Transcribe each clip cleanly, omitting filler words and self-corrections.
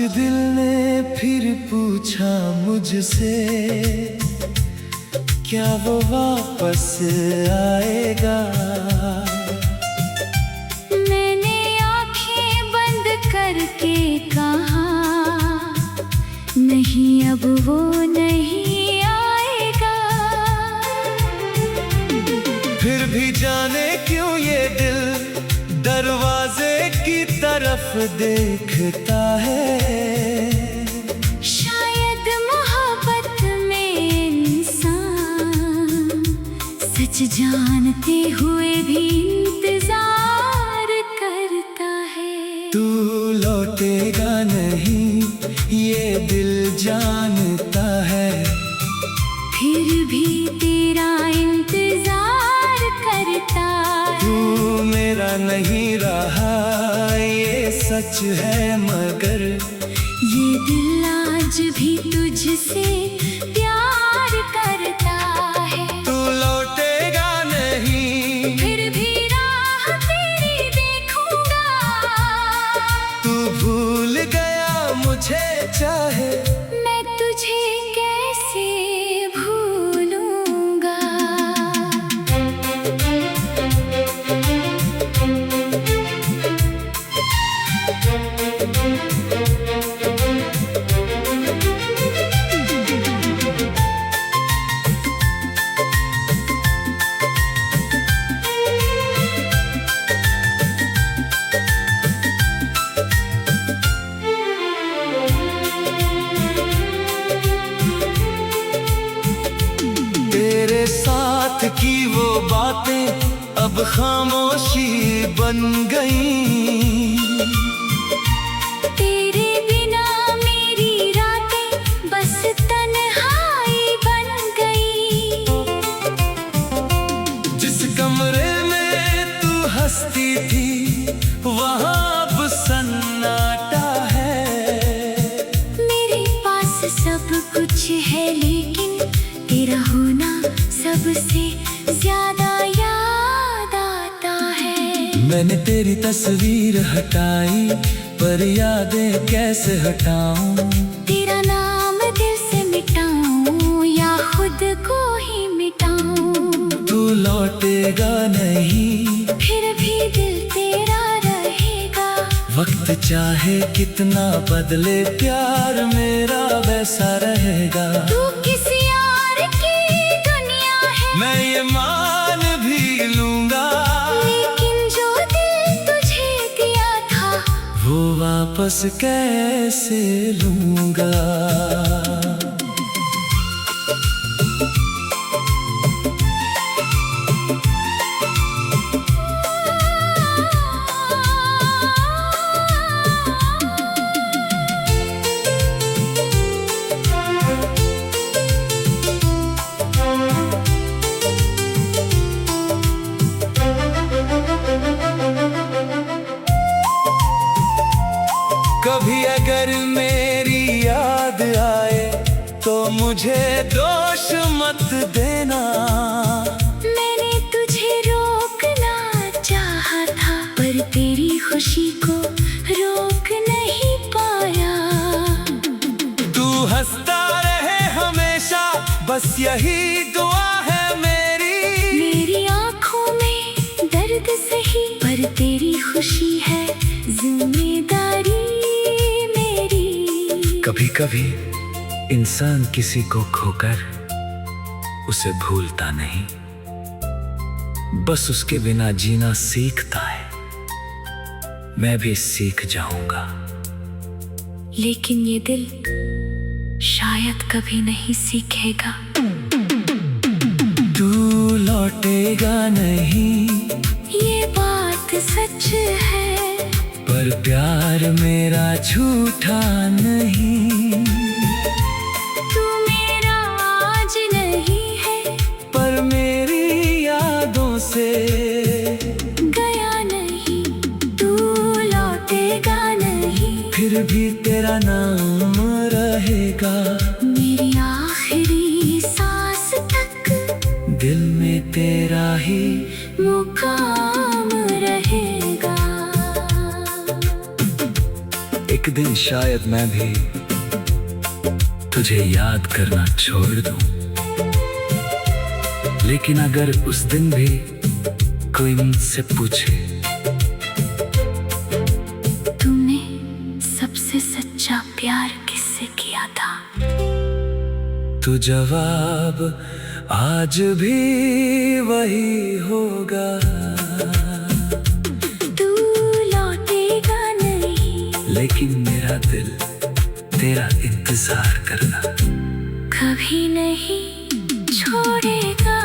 दिल ने फिर पूछा मुझसे, क्या वो वापस आएगा? मैंने आंखें बंद करके कहा, नहीं अब वो नहीं आएगा। फिर भी जाने क्यों ये दिल दरवाजे की तरफ देखता है। शायद मोहब्बत में इंसान सच जानते हुए भी इंतजार करता है। तू लौटेगा नहीं ये दिल जानता है, फिर भी तेरा इंतजार करता है। तू मेरा नहीं रहा ये सच है, मगर ये दिल आज भी तुझसे प्यार करता है। तू लौटेगा नहीं, फिर भी राह तेरी देखूंगा। तू भूल गया मुझे चाहे, मैं तुझे कैसे भूलूंगा। तेरे साथ की वो बातें अब खामोशी बन गई। तेरे बिना मेरी रातें बस तन्हाई बन गई। जिस कमरे में तू हंसती थी वहाँ अब सन्नाटा है। मेरे पास सब कुछ है लेकिन तेरा होना सबसे ज्यादा याद आता है। मैंने तेरी तस्वीर हटाई पर यादें कैसे हटाऊं? तेरा नाम दिल से मिटाऊं या खुद को ही मिटाऊं? तू लौटेगा नहीं, फिर भी दिल तेरा रहेगा। वक्त चाहे कितना बदले प्यार मेरा वैसा रहेगा। तू किसी और की दुनिया है मैं ये मान भी लूंगा, लेकिन जो दिल तुझे दिया था वो वापस कैसे लूंगा? कभी अगर मेरी याद आए तो मुझे दोष मत देना। मैंने तुझे रोकना चाहा था पर तेरी खुशी को रोक नहीं पाया। तू हंसता रहे हमेशा बस यही दुआ है मेरी। मेरी आँखों में दर्द सही पर तेरी खुशी है जिम्मेदारी मेरी। कभी कभी इंसान किसी को खोकर उसे भूलता नहीं, बस उसके बिना जीना सीखता है। मैं भी सीख जाऊंगा, लेकिन ये दिल शायद कभी नहीं सीखेगा। तू लौटेगा नहीं ये बात सच है, पर प्यार मेरा झूठा नहीं। तू मेरा आज नहीं है पर मेरी यादों से गया नहीं। तू लौटेगा नहीं, फिर भी तेरा नाम रहेगा। मेरी आखिरी सांस तक दिल में तेरा ही मुकाम रहेगा। एक एक दिन शायद मैं भी तुझे याद करना छोड़ दूं, लेकिन अगर उस दिन भी कोई मुझसे पूछे तुमने सबसे सच्चा प्यार किससे किया था, तो जवाब आज भी वही होगा। तू लौटेगा नहीं, लेकिन मेरा दिल तेरा इंतजार करना कभी नहीं छोड़ेगा।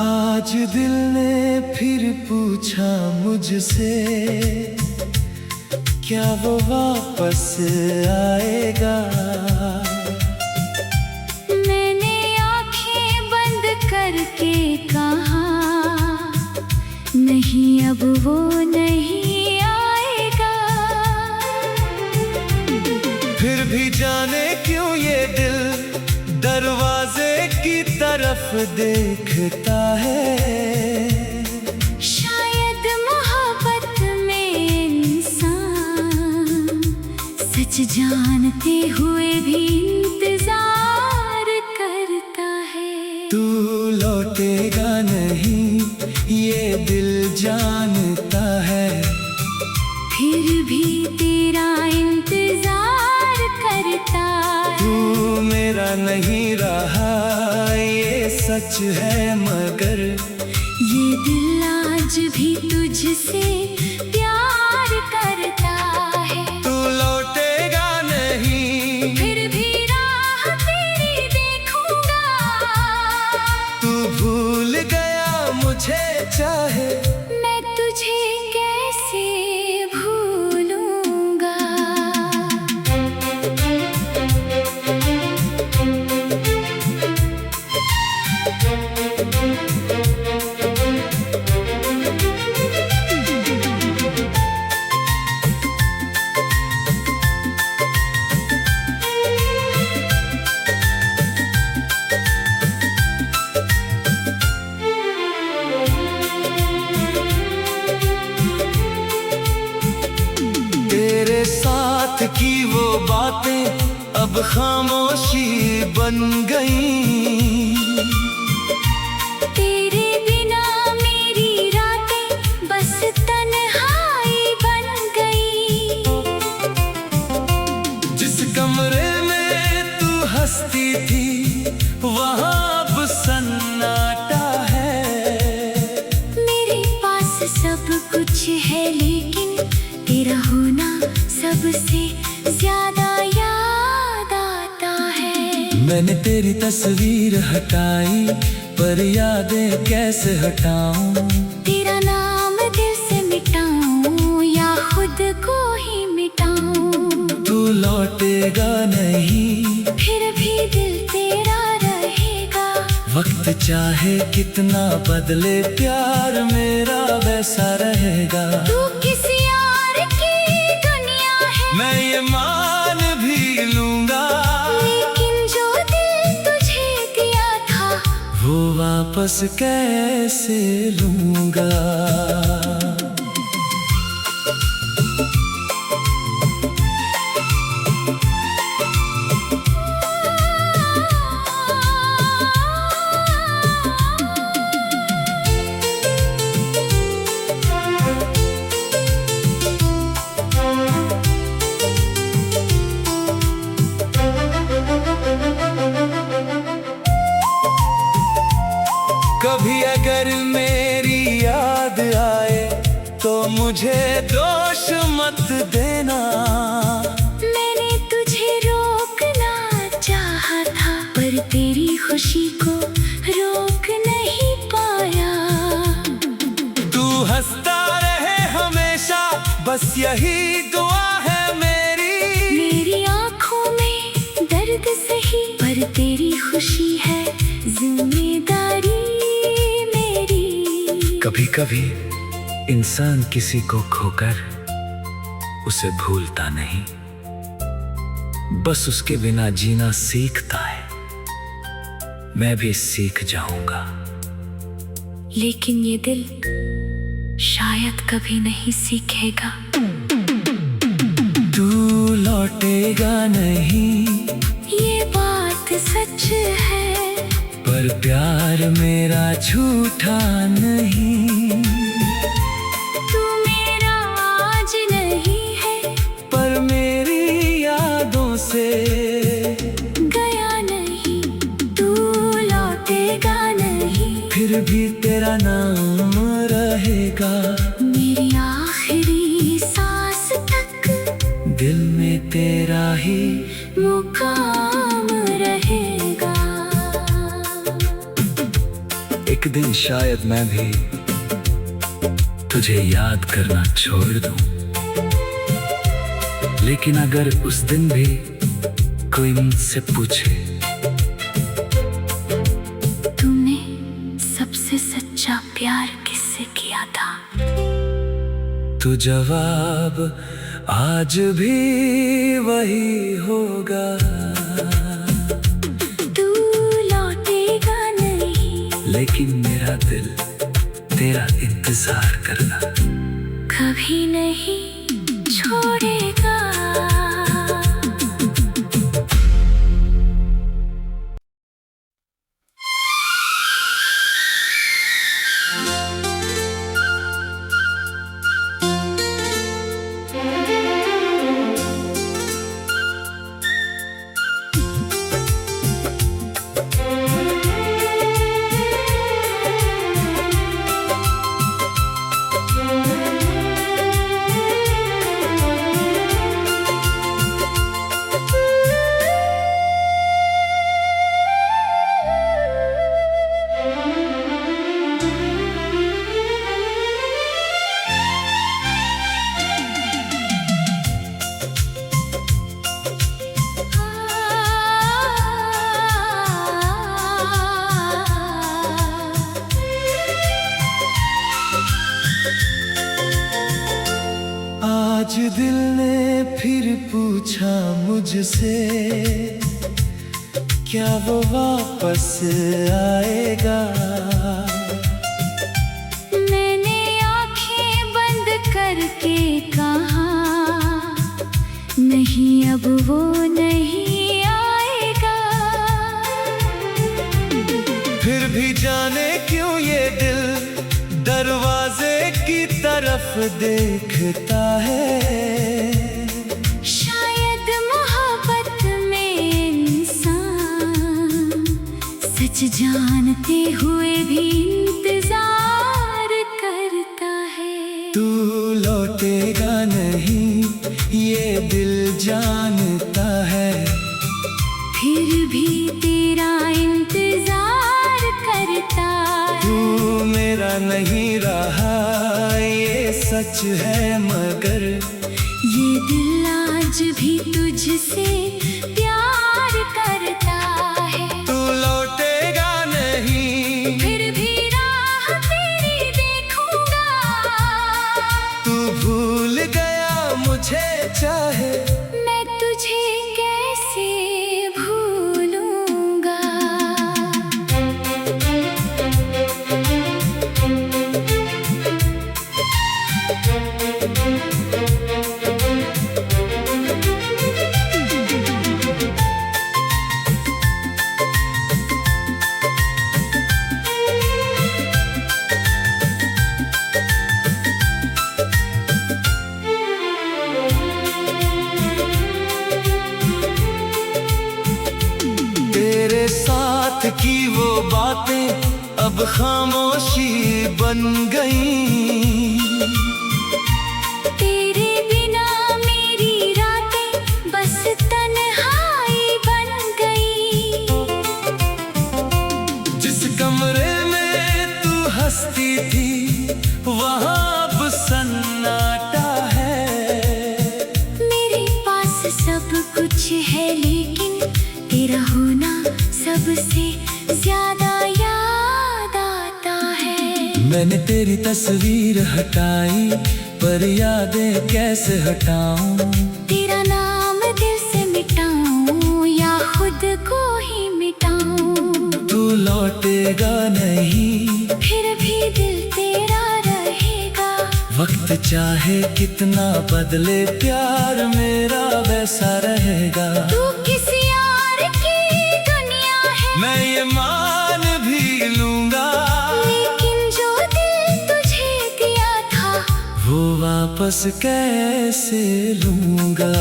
आज दिल ने फिर पूछा मुझसे, क्या वो वापस आएगा। मैंने आंखें बंद करके कहा, नहीं अब वो नहीं आएगा। फिर भी जाने क्यों ये दिल दरवाजे की तरफ देखता है। शायद मोहब्बत में इंसान सच जानते हुए भी इंतजार करता है। तू लौटेगा नहीं ये दिल जानता है, फिर भी तेरा इंतजार करता है। तू मेरा नहीं रहा ये सच है, मगर ये दिल आज भी तुझसे प्यार करता है। तू लौटेगा नहीं, फिर भी राह तेरी देखूंगा। तू भूल गया मुझे चाहे, मैं तुझे कैसे भूलूंगा। तेरे साथ की वो बातें अब खामोशी बन गई। तेरे बिना मेरी रातें बस तन्हाई बन गई। जिस कमरे में तू हंसती थी वहाँ अब सन्नाटा है। मेरे पास सब कुछ है लेकिन तेरा होना सबसे ज्यादा याद आता है। मैंने तेरी तस्वीर हटाई पर यादें कैसे हटाऊं। तेरा नाम दिल से मिटाऊं या खुद को ही मिटाऊं। तू लौटेगा नहीं, फिर भी दिल तेरा रहेगा। वक्त चाहे कितना बदले प्यार मेरा वैसा रहेगा। तू किसी और की दुनिया है, मैं ये मान भी लूंगा, लेकिन जो दिल तुझे दिया था वो वापस कैसे लूंगा। मुझे दोष मत देना। मैंने तुझे रोकना चाहा था, पर तेरी खुशी को रोक नहीं पाया। तू हंसता रहे हमेशा, बस यही दुआ है मेरी आँखों में दर्द सही, पर तेरी खुशी है जिम्मेदारी मेरी। कभी कभी इंसान किसी को खोकर उसे भूलता नहीं, बस उसके बिना जीना सीखता है। मैं भी सीख जाऊंगा, लेकिन ये दिल शायद कभी नहीं सीखेगा। तू लौटेगा नहीं, ये बात सच है, पर प्यार मेरा झूठा नहीं। तू मेरा आज नहीं है, पर मेरी यादों से गया नहीं। तू लौटेगा नहीं, फिर भी तेरा नाम रहेगा। मेरी आखिरी सांस तक दिल में तेरा ही मुकाम रहेगा। एक दिन शायद मैं भी तुझे याद करना छोड़ दूं, लेकिन अगर उस दिन भी कोई मुझसे पूछे तूने सबसे सच्चा प्यार किससे किया था, तो जवाब आज भी वही होगा। तू लौटेगा नहीं, लेकिन मेरा दिल तेरा इंतजार करना कभी नहीं छोड़ेगा। आज दिल ने फिर पूछा मुझसे, क्या वो वापस आएगा। मैंने आंखें बंद करके कहा, नहीं अब वो नहीं आएगा। फिर भी जाने क्यों ये दिल दरवाजे की तरफ देखता है। शायद मोहब्बत में इंसान सच जानते हुए भी इंतजार करता है। तू लौटेगा नहीं, ये दिल जानता है, फिर भी तेरा इंतजार करता है। तू मेरा नहीं रहा ये सच है, मगर ये दिल आज भी तुझसे प्यार करता है। तू लौटेगा नहीं, फिर भी राह तेरी देखूंगा। तू भूल गया मुझे चाहे, मैं तुझे कैसे भूलूंगा। तेरे साथ की वो बातें अब खामोशी बन गई। वहाँ अब सन्नाटा है। मेरे पास सब कुछ है लेकिन तेरा होना सबसे ज्यादा याद आता है। मैंने तेरी तस्वीर हटाई पर यादें कैसे हटाऊं। तेरा नाम दिल से मिटाऊं या खुद को ही मिटाऊं। तू लौटेगा नहीं फिर भी दिल तेरा रहेगा। वक्त चाहे कितना बदले प्यार मेरा वैसा रहेगा। तू किसी और की दुनिया है मैं ये मान भी लूंगा, लेकिन जो दिल तुझे दिया था वो वापस कैसे लूंगा।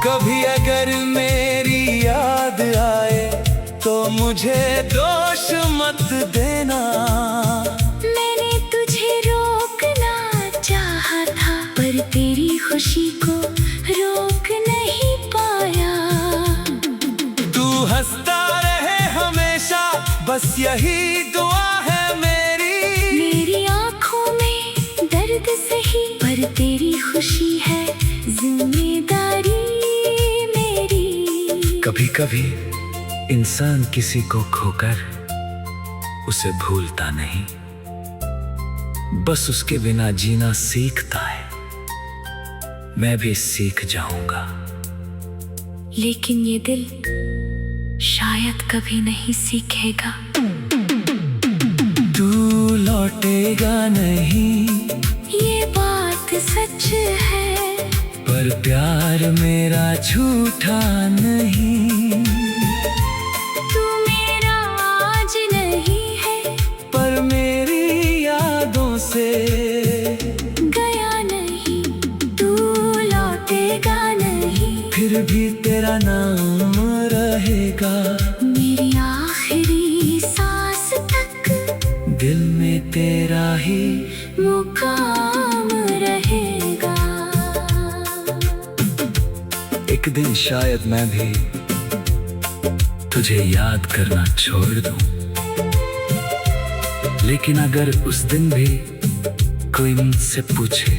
कभी अगर मेरी याद आए तो मुझे दोष मत देना। मैंने तुझे रोकना चाहा था पर तेरी खुशी को रोक नहीं पाया। तू हंसता रहे हमेशा बस यही दुआ है मेरी। मेरी आँखों में दर्द सही पर तेरी खुशी है जिम्मेदारी मेरी। कभी कभी इंसान किसी को खोकर उसे भूलता नहीं, बस उसके बिना जीना सीखता है। मैं भी सीख जाऊंगा, लेकिन ये दिल शायद कभी नहीं सीखेगा। तू लौटेगा नहीं ये बात सच है पर प्यार मेरा झूठा नहीं। तू मेरा आज नहीं है पर मेरी यादों से गया नहीं। तू लौटेगा नहीं फिर भी तेरा नाम रहेगा। मेरी आखिरी सांस तक दिल में तेरा ही मुकाम रहेगा। एक दिन शायद मैं भी तुझे याद करना छोड़ दूं, लेकिन अगर उस दिन भी कोई मुझसे पूछे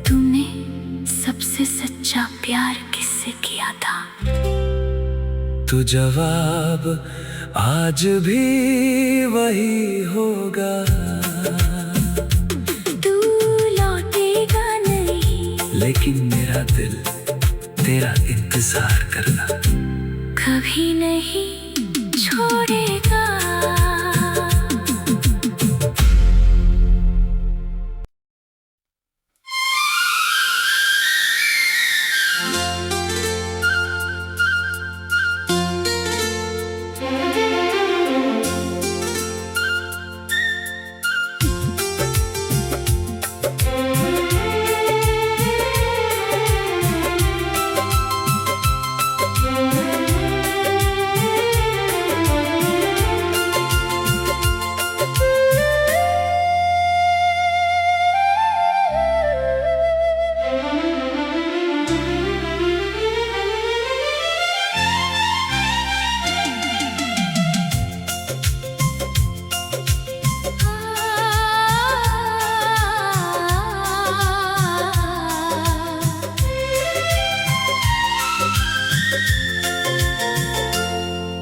तूने सबसे सच्चा प्यार किससे किया था, तो जवाब आज भी वही होगा। तू लौटेगा नहीं लेकिन मेरा दिल तेरा इंतजार करना कभी नहीं छोड़ेगा।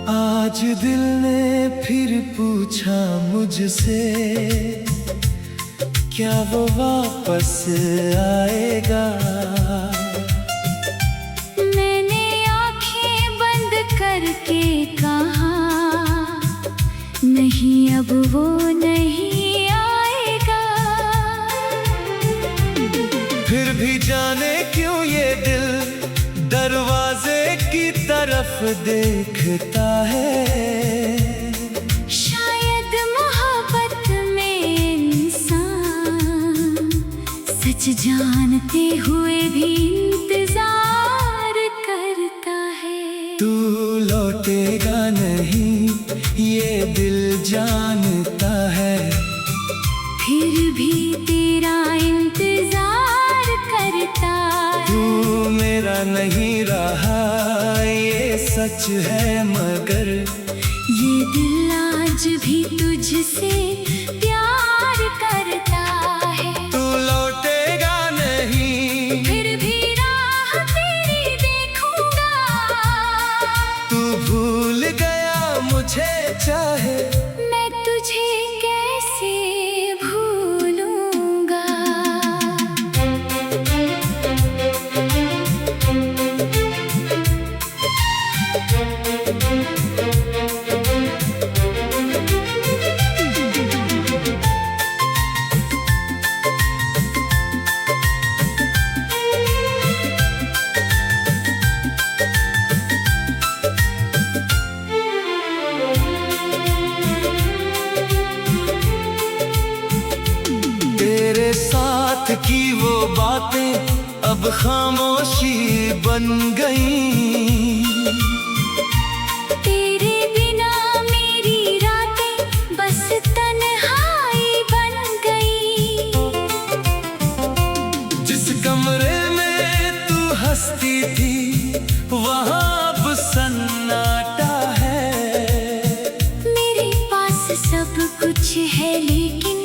आज दिल ने फिर पूछा मुझसे क्या वो वापस आएगा। मैंने आंखें बंद करके कहा नहीं अब वो नहीं आएगा। फिर भी जाने क्यों ये दिल दरवाजे की तरफ देखता है। शायद मोहब्बत में इंसान सच जानते हुए भी इंतजार करता है। तू लौटेगा नहीं ये दिल जानता है, फिर भी तेरा इंतजार करता है। तू मेरा नहीं रहा ये सच है, मगर ये दिल आज भी तुझसे प्यार करता है। तू लौटेगा नहीं फिर भी राह तेरी देखूंगा। तू भूल गया मुझे चाहे, मैं तुझे कैसे भूलूंगा। तेरे साथ की वो बातें अब खामोशी बन गई। तेरे बिना मेरी रातें बस तन्हाई बन गई। जिस कमरे में तू हंसती थी वहाँ अब सन्नाटा है। मेरे पास सब कुछ है लेकिन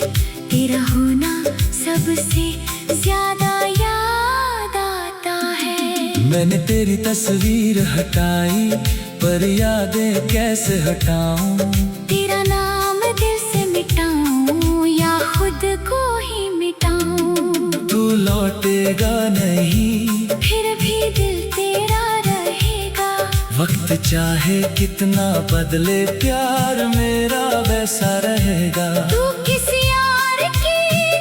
तेरा होना सबसे ज्यादा याद आता है। मैंने तेरी तस्वीर हटाई पर यादें कैसे हटाऊं। तेरा नाम दिल से मिटाऊं या खुद को ही मिटाऊं। तू लौटेगा नहीं फिर भी दिल तेरा रहेगा। वक्त चाहे कितना बदले प्यार मेरा वैसा रहेगा। तू किसी और की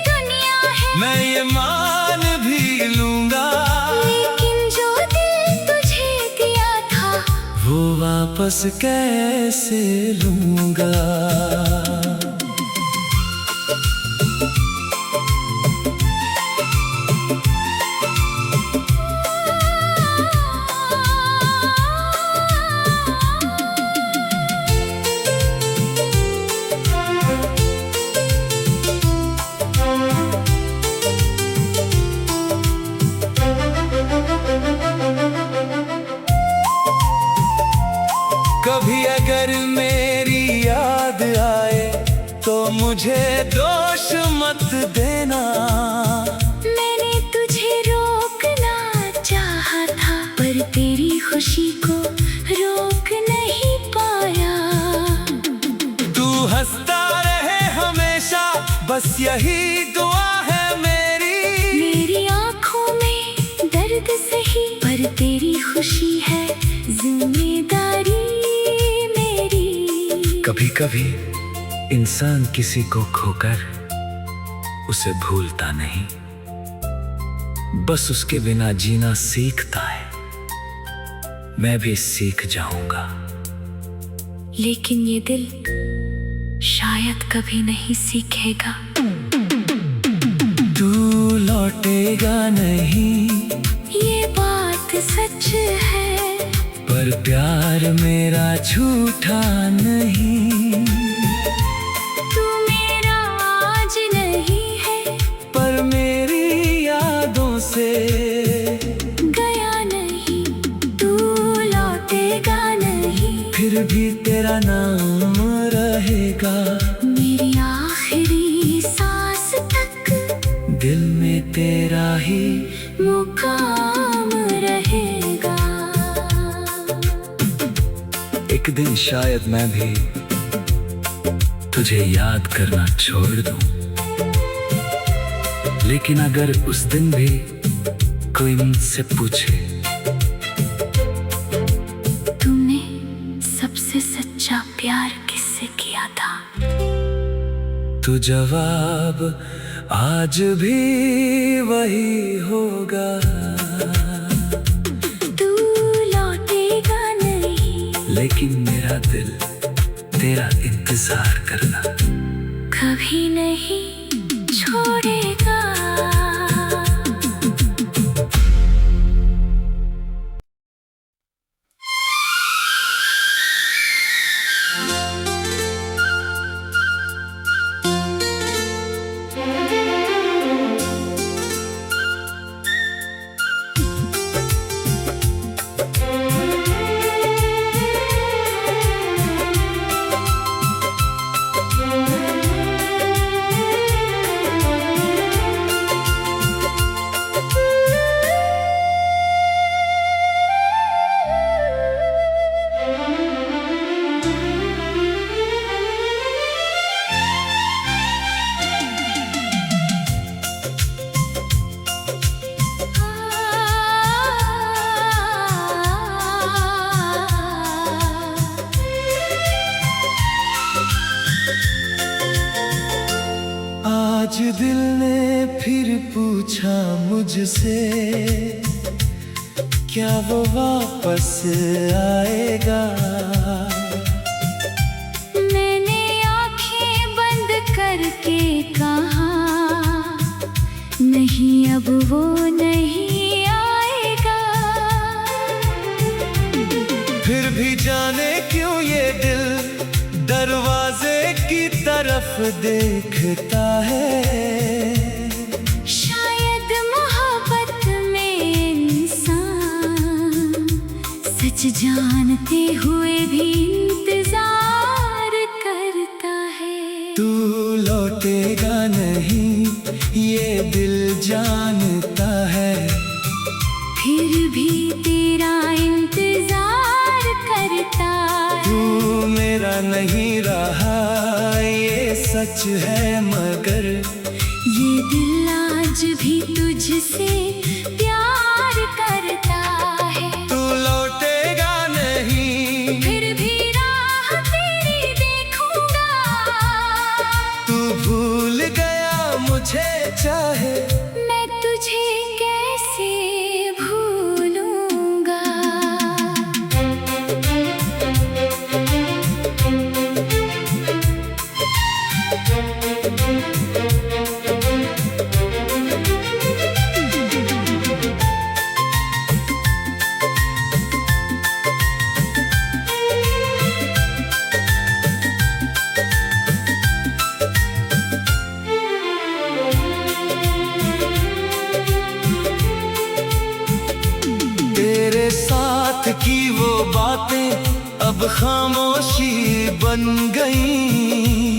दुनिया है मैं ये मान भी लूंगा, लेकिन जो दिल तुझे दिया था वो वापस कैसे लूंगा। कभी अगर मेरी याद आए तो मुझे दोष मत देना। मैंने तुझे रोकना चाहा था पर तेरी खुशी को रोक नहीं पाया। तू हंसता रहे हमेशा बस यही दुआ है मेरी। मेरी आँखों में दर्द सही पर तेरी खुशी है जिम्मेदारी मेरी। कभी कभी इंसान किसी को खोकर उसे भूलता नहीं, बस उसके बिना जीना सीखता है। मैं भी सीख जाऊंगा, लेकिन ये दिल शायद कभी नहीं सीखेगा। तू लौटेगा नहीं ये बात सच है, पर प्यार मेरा झूठा नहीं। तू मेरा आज नहीं है पर मेरी यादों से गया नहीं। तू लौटेगा नहीं फिर भी तेरा नाम रहेगा। मेरी आखिरी सांस तक दिल में तेरा ही मुकाम रहेगा। एक दिन शायद मैं भी तुझे याद करना छोड़ दूं, लेकिन अगर उस दिन भी कोई मुझसे पूछे तुमने सबसे सच्चा प्यार किससे किया था, तो जवाब आज भी वही होगा। तू लौटेगा नहीं लेकिन मेरा दिल तेरा इंतजार करना कभी नहीं छोड़ेगा। दिल ने फिर पूछा मुझसे, क्या वो वापस आएगा? मैंने आंखें बंद करके कहा, नहीं अब वो नहीं आएगा। फिर भी जाने क्यों ये दिल दरवाजे की तरफ देखता है। शायद मोहब्बत में इंसान सच जानते हुए भी इंतजार करता है। तू लौटेगा नहीं ये दिल जानता है, फिर भी तेरा इंतजार करता है। तू मेरा नहीं रहा ये सच है, मगर ये दिल आज भी तुझसे प्यार करता है। तू लौटेगा नहीं, फिर भी राह तेरी देखूंगा। तू भूल गया मुझे चाहे, मैं तुझे कैसे भूलूंगा। तेरे साथ की वो बातें अब खामोशी बन गई।